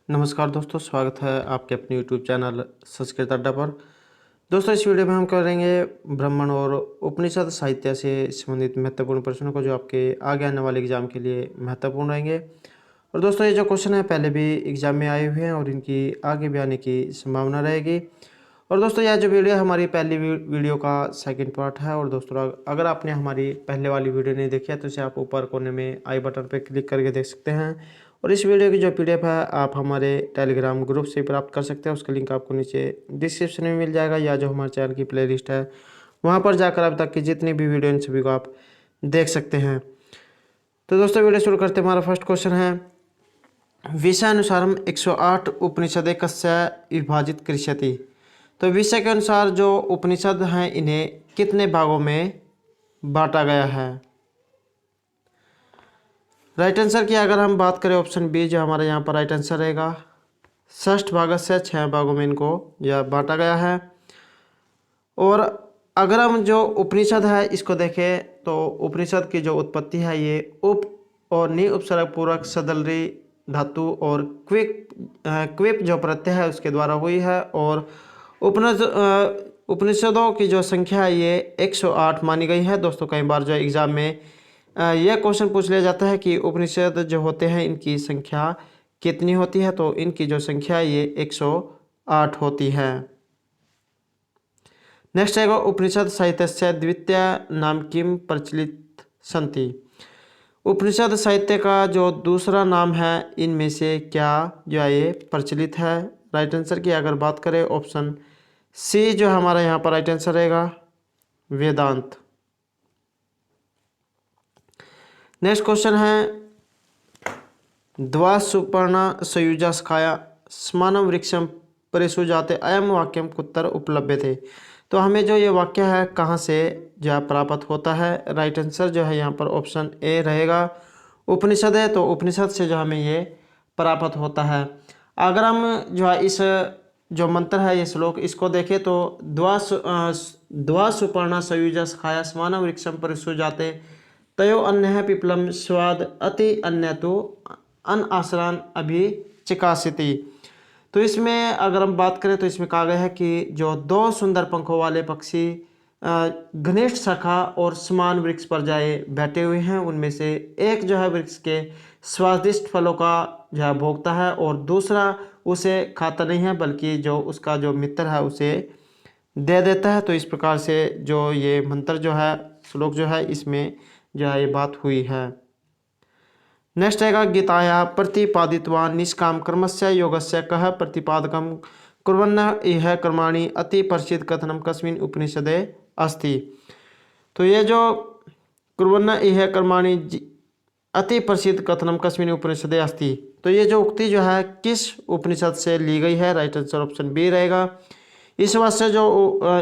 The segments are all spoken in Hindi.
नमस्कार दोस्तों, स्वागत है आपके अपने YouTube चैनल संस्कृत अड्डा पर। दोस्तों, इस वीडियो में हम करेंगे ब्राह्मण और उपनिषद साहित्य से संबंधित महत्वपूर्ण प्रश्नों को, जो आपके आगे आने वाले एग्जाम के लिए महत्वपूर्ण रहेंगे। और दोस्तों, ये जो क्वेश्चन है पहले भी एग्जाम में आए हुए हैं और इनकी आगे भी आने की संभावना रहेगी। और दोस्तों, यह जो वीडियो है हमारी पहली वीडियो का सेकंड पार्ट है। और दोस्तों, अगर आपने हमारी पहले वाली वीडियो नहीं देखी है तो इसे आप ऊपर कोने में आई बटन पर क्लिक करके देख सकते हैं। और इस वीडियो की जो PDF है आप हमारे टेलीग्राम ग्रुप से प्राप्त कर सकते हैं। उसका लिंक आपको नीचे डिस्क्रिप्शन में मिल जाएगा, या जो हमारे चैनल की प्लेलिस्ट है वहाँ पर जाकर अब तक की जितनी भी वीडियो इन सभी को आप देख सकते हैं। तो दोस्तों, वीडियो शुरू करते हैं। हमारा फर्स्ट क्वेश्चन है, विषयानुसारम 108 उपनिषदे कस्य विभाजित कृष्यति। तो विषय के अनुसार जो उपनिषद हैं इन्हें कितने भागों में बांटा गया है। राइट आंसर की अगर हम बात करें, ऑप्शन बी जो हमारे यहाँ पर राइट आंसर रहेगा। षष्ठ भाग से 6 भागों में इनको यह बांटा गया है। और अगर हम जो उपनिषद है इसको देखें तो उपनिषद की जो उत्पत्ति है ये उप और नि उपसर्ग पूर्वक सदलरी धातु और क्विप जो प्रत्यय है उसके द्वारा हुई है। और उपनिषदों की जो संख्या है ये 108 मानी गई है। दोस्तों, कई बार जो एग्जाम में यह क्वेश्चन पूछ लिया जाता है कि उपनिषद जो होते हैं इनकी संख्या कितनी होती है, तो इनकी जो संख्या है ये 108 होती है। नेक्स्ट है, उपनिषद साहित्य द्वितीय नाम किम प्रचलित संति। उपनिषद साहित्य का जो दूसरा नाम है इनमें से क्या जो है ये प्रचलित है। राइट आंसर की अगर बात करें, ऑप्शन सी जो हमारा यहाँ पर राइट आंसर रहेगा, वेदांत। नेक्स्ट क्वेश्चन है, द्वासुपर्णा सयुजा स्खाया स्मानम वृक्षम परिसुजाते अयम वाक्यम कुत्र उपलब्ध थे। तो हमें जो ये वाक्य है कहाँ से जो प्राप्त होता है। राइट आंसर जो है यहाँ पर ऑप्शन ए रहेगा, उपनिषद है। तो उपनिषद से जो हमें ये प्राप्त होता है। अगर हम जो है इस जो मंत्र है ये श्लोक इसको देखें तो द्वासुपर्णा सयुजा स्खाया स्मानम वृक्षम परिसुजाते तयो अन्य है पिपलम स्वाद अति अन्य तो अन आसरान अभी चिकासिति। तो इसमें अगर हम बात करें तो इसमें कहा गया है कि जो दो सुंदर पंखों वाले पक्षी घनिष्ठ शाखा और समान वृक्ष पर जाए बैठे हुए हैं, उनमें से एक जो है वृक्ष के स्वादिष्ट फलों का जो है भोगता है और दूसरा उसे खाता नहीं है, बल्कि जो उसका जो मित्र है उसे दे देता है। तो इस प्रकार से जो ये मंत्र जो है श्लोक जो है इसमें जो है ये बात हुई है। नेक्स्ट आएगा, गीताया प्रतिपादितवान निष्काम कर्मस्य योगस्य कह प्रतिपादकम कुर्वन्न इह कर्माणि अति परिचित कथनम कस्मिन् उपनिषदे अस्ति। तो ये जो कुर्वन्न इह कर्माणि अति परिचित कथनम कस्मिन् उपनिषदे अस्ति, तो ये जो उक्ति जो है किस उपनिषद से ली गई है। राइट आंसर ऑप्शन बी रहेगा। इस वास्ते जो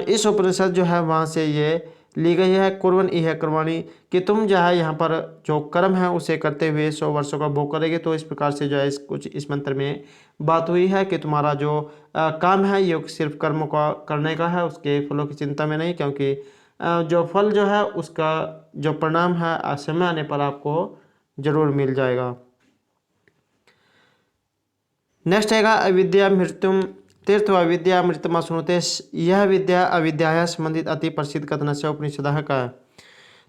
इस उपनिषद जो है वहाँ से ये ली गई है, कुर्वन इह कर्माणि, कि तुम जो है यहाँ पर जो कर्म है उसे करते हुए 100 वर्षों का भोग करेंगे। तो इस प्रकार से जो है कुछ इस मंत्र में बात हुई है कि तुम्हारा जो काम है ये सिर्फ कर्म का करने का है, उसके फलों की चिंता में नहीं, क्योंकि जो फल जो है उसका जो परिणाम है समय आने पर आपको जरूर मिल जाएगा। नेक्स्ट है, अविद्या मृत्युम तीर्थ अविद्या मृतमा सुनते, यह विद्या अविद्या संबंधित अति प्रसिद्ध कथन से उपनिषद का है।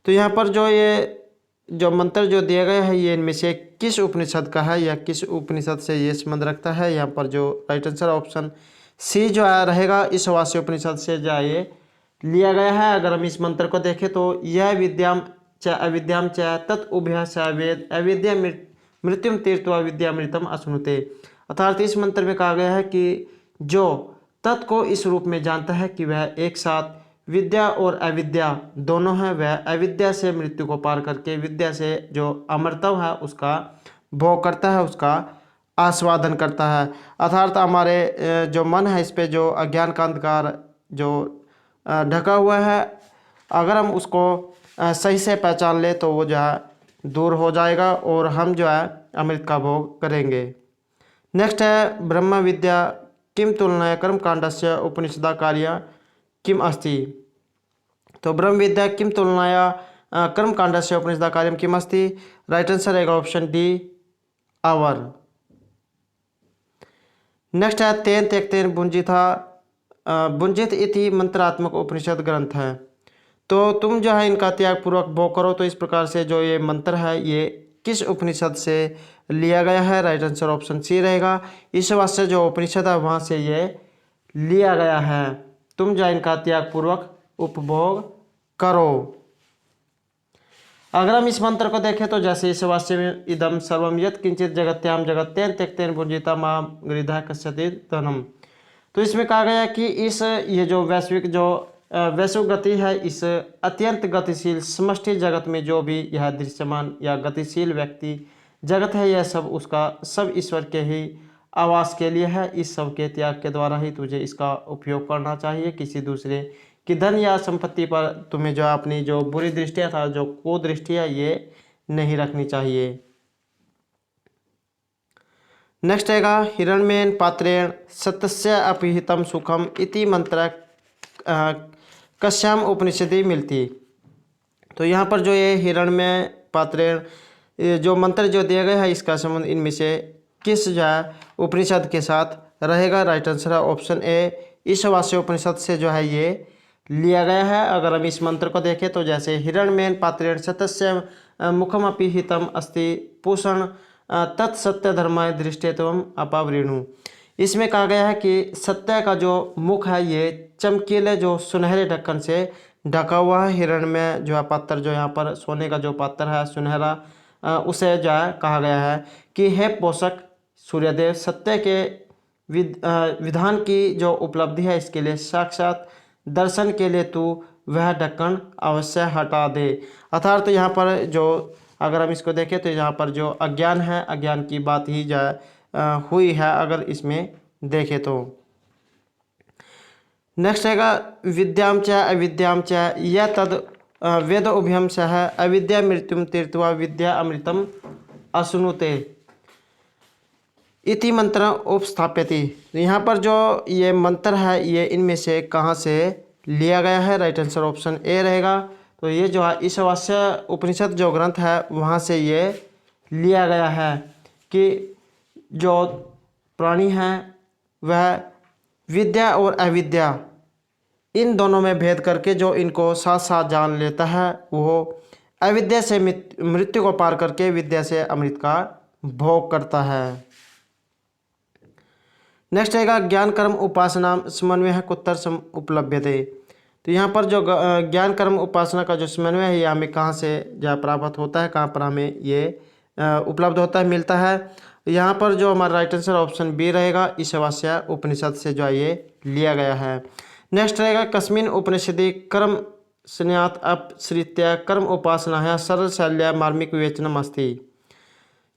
तो यहाँ पर जो ये जो मंत्र जो दिया गया है ये इनमें से किस उपनिषद का है या किस उपनिषद से ये संबंध रखता है। यहाँ पर जो राइट आंसर ऑप्शन सी जो रहेगा, इस वास्य उपनिषद से जो ये लिया गया है। अगर हम इस मंत्र को देखें तो यह विद्याम च अविद्याम च तत् उभय स वेद अविद्या मृत्युम तीर्थ अविद्या मृतम अश्नुते। अर्थात इस मंत्र में कहा गया है कि जो तत् को इस रूप में जानता है कि वह एक साथ विद्या और अविद्या दोनों हैं, वह अविद्या से मृत्यु को पार करके विद्या से जो अमरत्व है उसका भोग करता है, उसका आस्वादन करता है। अर्थात हमारे जो मन है इस पे जो अज्ञान का अंधकार जो ढका हुआ है, अगर हम उसको सही से पहचान ले तो वो जो है दूर हो जाएगा और हम जो है अमृत का भोग करेंगे। नेक्स्ट है, ब्रह्म विद्या किम तुलनाया कर्म कांडस्य उपनिषदा कार्य किम अस्ति। तो ब्रह्म विद्या किम तुलनाया कर्म कांडस्य उपनिषदा कार्यम किम अस्ति। राइट आंसर रहेगा ऑप्शन डी, आवर। नेक्स्ट है तेन त्यक्तेन बुंजिथा बुंजित इति मंत्रात्मक उपनिषद ग्रंथ है। तो तुम जो है इनका त्याग पूर्वक भोग करो। तो इस प्रकार से जो ये मंत्र है ये किस उपनिषद से लिया गया है? राइट आंसर ऑप्शन सी रहेगा। ईशावास्य जो उपनिषद है वहाँ से ये लिया गया है। तुम जो इनका त्याग पूर्वक उपभोग करो। अगर हम इस मंत्र को देखें तो जैसे ईशावास्य में इदम सर्वम यत् किंचित जगत्याम जगत्तेन त्यक्तेन भुंजिता मां गृधा कस्यति धनम। तो इसमें कहा गया कि इस ये जो वैश्विक गति है, इस अत्यंत गतिशील समष्टि जगत में जो भी यह दृश्यमान या गतिशील व्यक्ति जगत है, यह सब उसका सब ईश्वर के ही आवास के लिए है। इस सब के त्याग के द्वारा ही तुझे इसका उपयोग करना चाहिए। किसी दूसरे कि धन या संपत्ति पर तुम्हें जो अपनी जो बुरी दृष्टियाँ था, जो कुदृष्टियाँ, ये नहीं रखनी चाहिए। नेक्स्ट आएगा हिरण्यमेन पात्रेण सत्यस्य अपिहितम सुखम इति मंत्र कस्याम उपनिषदि मिलती। तो यहाँ पर जो ये हिरण्यमेन पात्रेण जो मंत्र जो दिया गया है, इसका संबंध इनमें से किस जो है उपनिषद के साथ रहेगा? राइट आंसर है ऑप्शन ए, ईशावास्य उपनिषद से जो है ये लिया गया है। अगर हम इस मंत्र को देखें तो जैसे हिरण्यमेन पात्रेण सत्यस्य मुखम अपि हितम अस्ति पूषण तत्सत्य धर्माय दृष्टेत्वम अपावृणु। इसमें कहा गया है कि सत्य का जो मुख है ये चमकीले जो सुनहरे ढक्कन से ढका हुआ है। हिरण में जो है पात्र, जो यहाँ पर सोने का जो पात्र है सुनहरा, उसे जो है कहा गया है कि हे पोषक सूर्यदेव, सत्य के विधान की जो उपलब्धि है इसके लिए साक्षात दर्शन के लिए तू वह ढक्कन अवश्य हटा दे। अर्थात तो यहाँ पर जो अगर हम इसको देखें तो यहाँ पर जो अज्ञान है, अज्ञान की बात ही जो हुई है अगर इसमें देखें तो। नेक्स्ट रहेगा विद्याम च अविद्याम च यह तद वेद उभयम सह अविद्या मृत्युम तीर्थवा विद्या अमृतम अश्नुते इति मंत्र उपस्थाप्यति। यहाँ पर जो ये मंत्र है ये इनमें से कहाँ से लिया गया है? राइट आंसर ऑप्शन ए रहेगा। तो ये जो है ईशावास्य उपनिषद जो ग्रंथ है वहाँ से ये लिया गया है कि जो प्राणी हैं वह विद्या और अविद्या इन दोनों में भेद करके जो इनको साथ साथ जान लेता है वो अविद्या से मृत्यु को पार करके विद्या से अमृत का भोग करता है। नेक्स्ट रहेगा ज्ञान कर्म उपासना समन्वय कुत्तर सम उपलभ्यते। तो यहाँ पर जो ज्ञान कर्म उपासना का जो समन्वय है ये हमें कहाँ से जो प्राप्त होता है, कहाँ पर हमें ये उपलब्ध होता है, मिलता है? यहाँ पर जो हमारा राइट आंसर ऑप्शन बी रहेगा, ईशावास्य उपनिषद से जो है ये लिया गया है। नेक्स्ट रहेगा कस्मिन उपनिषदि कर्म संन्यात अपसृत्य कर्म उपासना है सरल शैल्या मार्मिक विवेचनम अस्ति।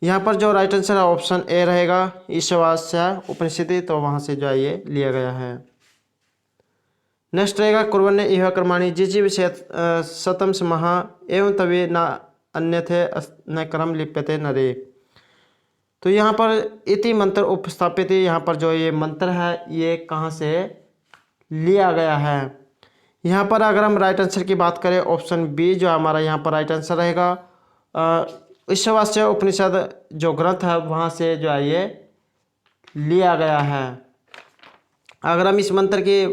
यहाँ पर जो राइट आंसर है ऑप्शन ए रहेगा, ईशावास्य उपनिषदि, तो वहाँ से जो है ये लिया गया है। नेक्स्ट रहेगा कुर्वन्य इह कर्माणि जिजि विषय शतम समहा एवं तवे न अन्यथे न कर्म लिप्यते नरे। तो यहाँ पर इति मंत्र उपस्थापित, यहाँ पर जो ये मंत्र है ये कहाँ से लिया गया है? यहाँ पर अगर हम राइट आंसर की बात करें ऑप्शन बी जो हमारा यहाँ पर राइट आंसर रहेगा। ईशावास्य उपनिषद जो ग्रंथ है वहाँ से जो है ये लिया गया है। अगर हम इस मंत्र की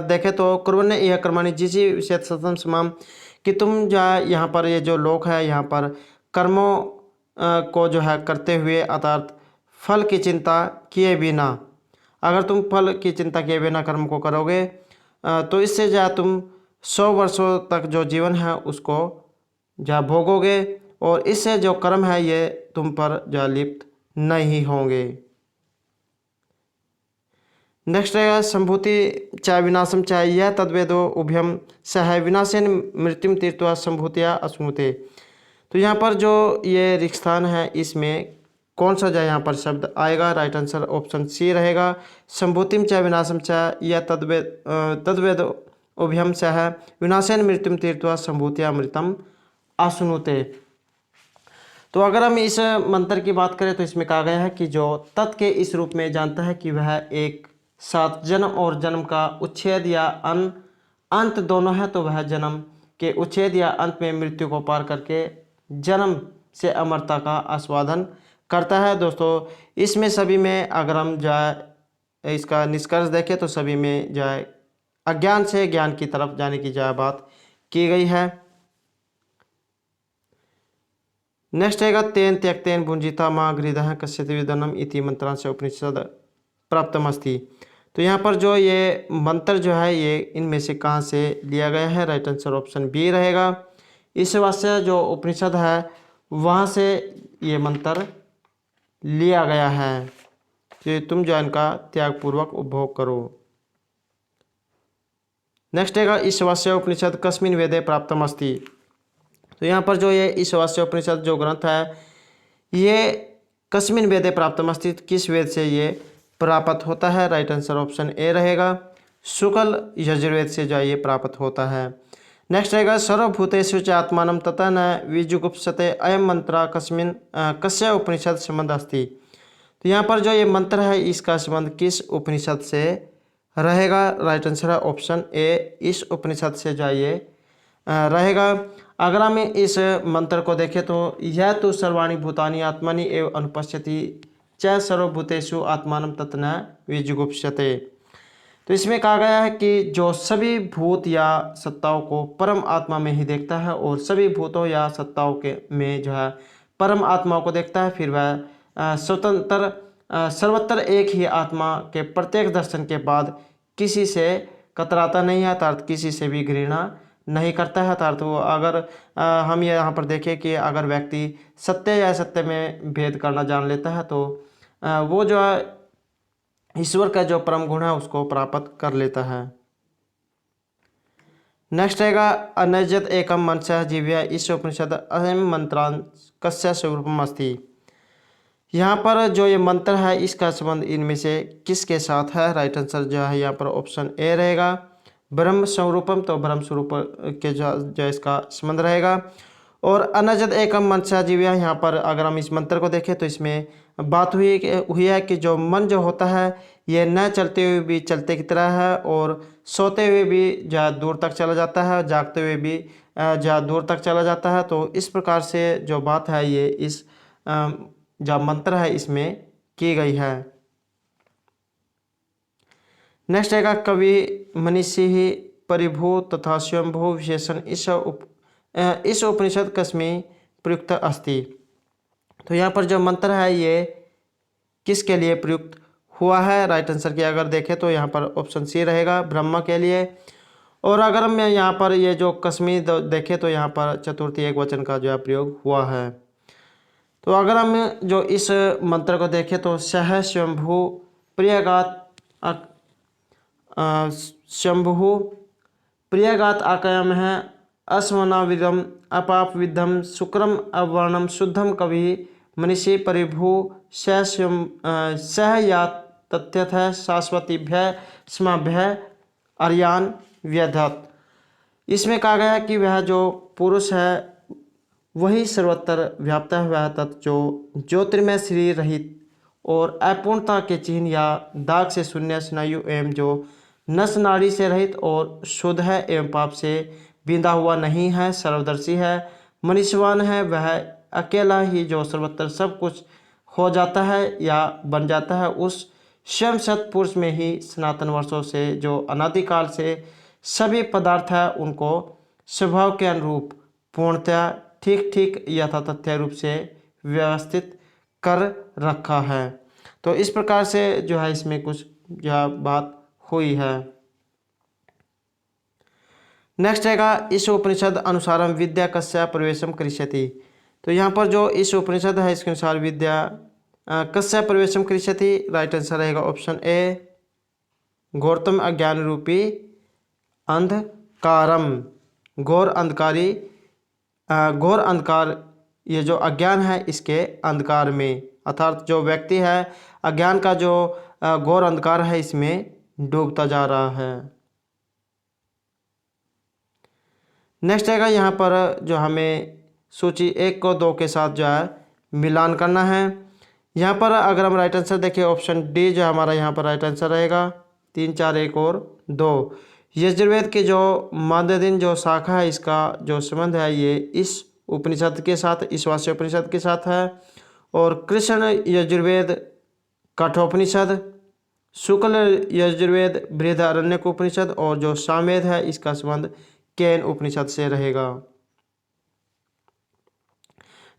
देखें तो कुर्वन्य इह कर्माणि जिजि विषय शतम समाम, कि तुम जो है यहाँ पर ये जो लोक है यहाँ पर कर्मों को जो है करते हुए अर्थात फल की चिंता किए बिना, अगर तुम फल की चिंता किए बिना कर्म को करोगे तो इससे जो है तुम 100 वर्षों तक जो जीवन है उसको जो भोगोगे और इससे जो कर्म है ये तुम पर जो लिप्त नहीं होंगे। नेक्स्ट रहेगा संभूति चाहे विनाशम चाहे यह तद्वेदो उभयम सह विनाशन मृत्युम तीर्थवा संभूतिया अश्नुते। तो यहाँ पर जो ये ऋक् स्थान है इसमें कौन सा जो यहाँ पर शब्द आएगा? राइट आंसर ऑप्शन सी रहेगा, संभूतिम चाहे विनाशम चाहे यह तद्वेद उभयम सह विनाशन मृत्युम तीर्थवा संभूतिया अमृतम अश्नुते। तो अगर हम इस मंत्र की बात करें तो इसमें कहा गया है कि जो तत् के इस रूप में जानता है कि वह एक साथ जन्म और जन्म का उच्छेद या अंत दोनों है, तो वह जन्म के उच्छेद या अंत में मृत्यु को पार करके जन्म से अमरता का आस्वादन करता है। दोस्तों इसमें सभी में अगर हम जाए इसका निष्कर्ष देखें तो सभी में जो है अज्ञान से ज्ञान की तरफ जाने की जो है बात की गई है। नेक्स्ट रहेगा तेन त्यक्तेन भुंजिता माँ गृधः कस्यति विदनम इति मंत्रांश उपनिषद प्राप्तमस्ति। तो यहाँ पर जो ये मंत्र जो है ये इनमें से कहाँ से लिया गया है, राइट आंसर ऑप्शन बी रहेगा। इस वास्ते जो उपनिषद है वहाँ से ये मंत्र लिया गया है कि तुम जो इनका त्यागपूर्वक उपभोग करो। नेक्स्ट रहेगा ईशावास्य उपनिषद कस्मिन् वेदे प्राप्तमस्ति। तो यहाँ पर जो ये ईशावास्य उपनिषद जो ग्रंथ है ये कस्मिन् वेदे प्राप्तमस्ति, किस वेद से ये प्राप्त होता है, राइट आंसर ऑप्शन ए रहेगा। शुक्ल यजुर्वेद से जो ये प्राप्त होता है। नेक्स्ट रहेगा सर्वभूतेषु च आत्मानं तथा न विजुगुप्सते अयम मंत्र कस्मिन् कस्य उपनिषद संबंध अस्ति। तो यहाँ पर जो ये मंत्र है इसका संबंध किस उपनिषद से रहेगा, राइट आंसर है ऑप्शन ए, इस उपनिषद से जो ये रहेगा। अगर हम इस मंत्र को देखें तो यह तो सर्वाणि भूतानि आत्मनि एव अनुपश्यति च सर्वभूतेषु आत्मानं तत् न विजुगुप्स्यते। तो इसमें कहा गया है कि जो सभी भूत या सत्ताओं को परम आत्मा में ही देखता है और सभी भूतों या सत्ताओं के में जो है परम आत्माओं को देखता है, फिर वह स्वतंत्र सर्वत्र एक ही आत्मा के प्रत्येक दर्शन के बाद किसी से कतराता नहीं है, अर्थात किसी से भी घृणा नहीं करता है। अर्थात वो अगर हम ये यहाँ पर देखें कि अगर व्यक्ति सत्य या असत्य में भेद करना जान लेता है तो वो जो है ईश्वर का जो परम गुण है उसको प्राप्त कर लेता है। नेक्स्ट रहेगा अनजत एकम मनसः जीव्या इस उपनिषद अहम मंत्रांश कस्य स्वरूपम अस्ति। यहाँ पर जो ये मंत्र है इसका संबंध इनमें से किसके साथ है, राइट आंसर जो है यहाँ पर ऑप्शन ए रहेगा ब्रह्म स्वरूपम। तो ब्रह्म स्वरूप के जो इसका संबंध रहेगा। और अनजद एकम मनसा जीव्या, यहाँ पर अगर हम इस मंत्र को देखें तो इसमें बात हुई है कि जो मन जो होता है ये न चलते हुए भी चलते की तरह है और सोते हुए भी जहाँ दूर तक चला जाता है, जागते हुए भी जहाँ दूर तक चला जाता है। तो इस प्रकार से जो बात है ये इस जो मंत्र है इसमें की गई है। नेक्स्ट रहेगा कवि मनीषी ही परिभू तथा स्वयंभू विशेषण इस उपनिषद कस्मिन् प्रयुक्त अस्ति। तो यहाँ पर जो मंत्र है ये किसके लिए प्रयुक्त हुआ है, राइट आंसर की अगर देखें तो यहाँ पर ऑप्शन सी रहेगा ब्रह्मा के लिए। और अगर हम यहाँ पर ये जो कस्मी देखें तो यहाँ पर चतुर्थी एक वचन का जो है प्रयोग हुआ है। तो अगर हम जो इस मंत्र को देखें तो सह स्वयंभू प्रियगात शंभु प्रियगात आकयम है अस्मनाविदम अपाप विद्धम शुक्रम अवर्णम शुद्धम कवि मनीषी परिभू सह या तथ्यथ शाश्वतीभ्य स्माभ्य अर्यान व्यधत। इसमें कहा गया कि वह जो पुरुष है वही सर्वत्र व्याप्त है, वह तत्व जो ज्योतिर्मय शरीर रहित और अपूर्णता के चिन्ह या दाग से शून्य स्नायु एवं जो नस नाड़ी से रहित और शुद्ध है एवं पाप से बींधा हुआ नहीं है, सर्वदर्शी है, मनीषवान है, वह अकेला ही जो सर्वत्र सब कुछ हो जाता है या बन जाता है, उस स्वयं सत्पुरुष में ही सनातन वर्षों से जो अनादिकाल से सभी पदार्थ है उनको स्वभाव के अनुरूप पूर्णतया ठीक ठीक यथातथ्य रूप से व्यवस्थित कर रखा है। तो इस प्रकार से जो है इसमें कुछ यह बात हुई है। नेक्स्ट रहेगा इस उपनिषद अनुसारम विद्या कस्य प्रवेशम करिष्यति। तो यहाँ पर जो इस उपनिषद है इसके अनुसार विद्या कस्य प्रवेशम करिष्यति, राइट आंसर रहेगा ऑप्शन ए घोरतम अज्ञान रूपी अंधकारम। घोर अंधकार ये जो अज्ञान है इसके अंधकार में, अर्थात जो व्यक्ति है अज्ञान का जो घोर अंधकार है इसमें डूबता जा रहा है। नेक्स्ट रहेगा यहाँ पर जो हमें सूची 1 को 2 के साथ जो है मिलान करना है। यहाँ पर अगर हम राइट आंसर देखें ऑप्शन डी जो हमारा यहाँ पर राइट आंसर रहेगा 3, 4, 1 और 2। यजुर्वेद के जो मानदंड जो शाखा है इसका जो संबंध है ये इस उपनिषद के साथ, ईशावास्य उपनिषद के साथ है। और कृष्ण यजुर्वेद कठोपनिषद शुक्ल यजुर्वेद बृहदारण्यक उपनिषद, और जो सामवेद है इसका संबंध केन उपनिषद से रहेगा।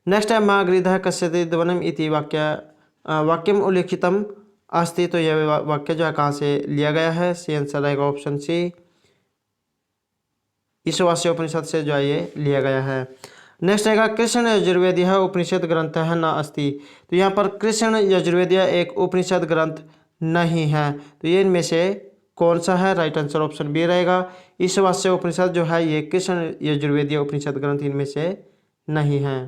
नेक्स्ट है माँ गृधः कस्यति ध्वनिम इति वाक्यम उल्लिखितम अस्ति। तो यह वाक्य जो है कहाँ से लिया गया है? सी आंसर रहेगा ऑप्शन सी, ईशावास्य उपनिषद से जो है ये लिया गया है। नेक्स्ट रहेगा कृष्ण यजुर्वेदीय उपनिषद ग्रंथ है न अस्ति। तो यहाँ पर कृष्ण यजुर्वेदीय एक उपनिषद ग्रंथ नहीं है, तो ये इनमें से कौन सा है? राइट आंसर ऑप्शन बी रहेगा, ईशावास्य उपनिषद जो है ये कृष्ण यजुर्वेदीय उपनिषद ग्रंथ इनमें से नहीं है।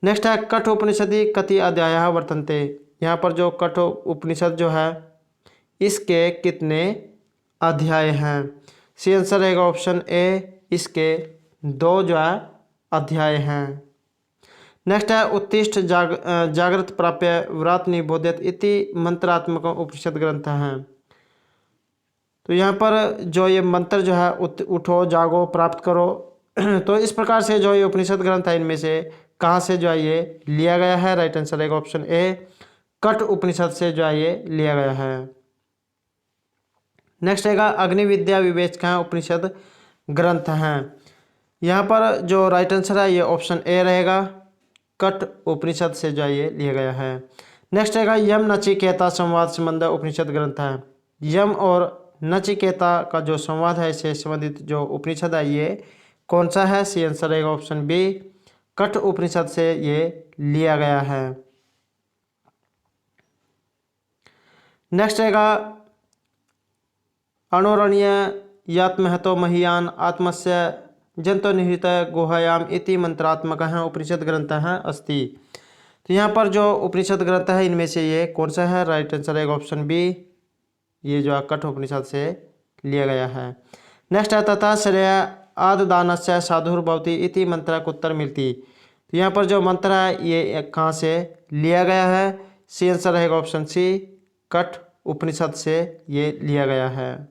नेक्स्ट है कठ उपनिषदि कति अध्याय वर्तन्ते। यहाँ पर जो कठ उपनिषद जो है इसके कितने अध्याय हैं? सी आंसर रहेगा ऑप्शन ए, इसके 2 जो है अध्याय हैं। नेक्स्ट है उत्तिष्ठ जागृत प्राप्य व्रात निबोध्यत इति मंत्रात्मक उपनिषद ग्रंथ है। तो यहाँ पर जो ये मंत्र जो है उठो जागो प्राप्त करो तो इस प्रकार से जो ये उपनिषद ग्रंथ है इनमें से कहाँ से जो है ये लिया गया है? राइट आंसर रहेगा ऑप्शन ए, कठ उपनिषद से जो है ये लिया गया है। नेक्स्ट रहेगा अग्निविद्या विवेचक उपनिषद ग्रंथ हैं। यहाँ पर जो राइट आंसर है ये ऑप्शन ए रहेगा, कठ उपनिषद से जो है ये लिया गया है। नेक्स्ट रहेगा यम नचिकेता संवाद संबंध उपनिषद ग्रंथ है। यम और नचिकेता का जो संवाद है इससे संबंधित जो उपनिषद है ये कौन सा है? सी आंसर रहेगा ऑप्शन बी, कठ उपनिषद से ये लिया गया है। नेक्स्ट रहेगा अणोरणीय यात्महतो महीयान आत्मस्य जंतो निहित गुहायाम इति मंत्रात्मक है उपनिषद ग्रंथ है अस्ति। तो यहाँ पर जो उपनिषद ग्रंथ है इनमें से ये कौन सा है? राइट आंसर रहेगा ऑप्शन बी, ये जो कठ उपनिषद से लिया गया है। नेक्स्ट है तथा श्रेय आददानस्य साधुर्भवति इति मंत्र उत्तर मिलती। तो यहाँ पर जो मंत्र है ये कहाँ से लिया गया है? सी आंसर रहेगा ऑप्शन सी, कठ उपनिषद से ये लिया गया है।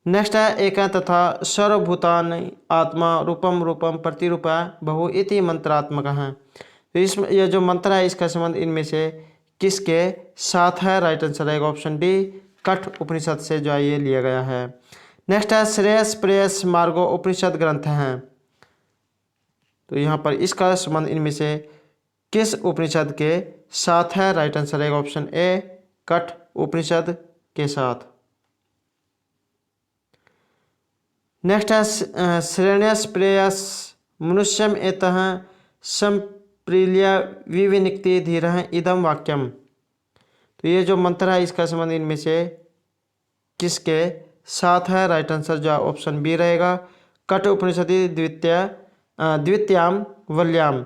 नेक्स्ट है एक तथा सर्वभूतानि आत्मा रूपम रूपम प्रतिरूपा बहु इति मंत्रात्मक है। तो इसमें यह जो मंत्र है इसका संबंध इनमें से किसके साथ है? राइट आंसर रहेगा ऑप्शन डी, कठ उपनिषद से जो है ये लिया गया है। नेक्स्ट है श्रेयस प्रेयस मार्गो उपनिषद ग्रंथ हैं। तो यहाँ पर इसका संबंध इनमें से किस उपनिषद के साथ है? राइट आंसर रहेगा ऑप्शन ए, कठ उपनिषद के साथ। नेक्स्ट है श्रेणस प्रेयस मनुष्यम एतः संप्रील्य विविनिक्ति धीर इदम वाक्यम। तो ये जो मंत्र है इसका संबंध इनमें से किसके साथ है? राइट आंसर जो ऑप्शन बी रहेगा, कठ उपनिषदि द्वितीयाम वल्याम।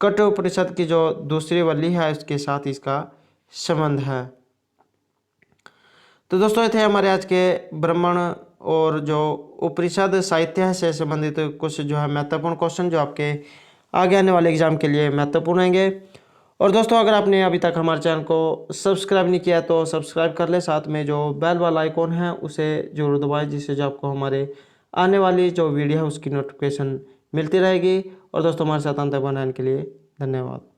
कठ उपनिषद की जो दूसरी वल्ली है उसके साथ इसका संबंध है। तो दोस्तों ये थे हमारे आज के ब्राह्मण और जो उपनिषद साहित्य से संबंधित कुछ जो है महत्वपूर्ण क्वेश्चन जो आपके आगे आने वाले एग्जाम के लिए महत्वपूर्ण रहेंगे। और दोस्तों अगर आपने अभी तक हमारे चैनल को सब्सक्राइब नहीं किया तो सब्सक्राइब कर ले, साथ में जो बेल वाला आइकॉन है उसे जरूर दबाएं, जिससे जो आपको हमारे आने वाली जो वीडियो है उसकी नोटिफिकेशन मिलती रहेगी। और दोस्तों हमारे साथ अंत बनाने के लिए धन्यवाद।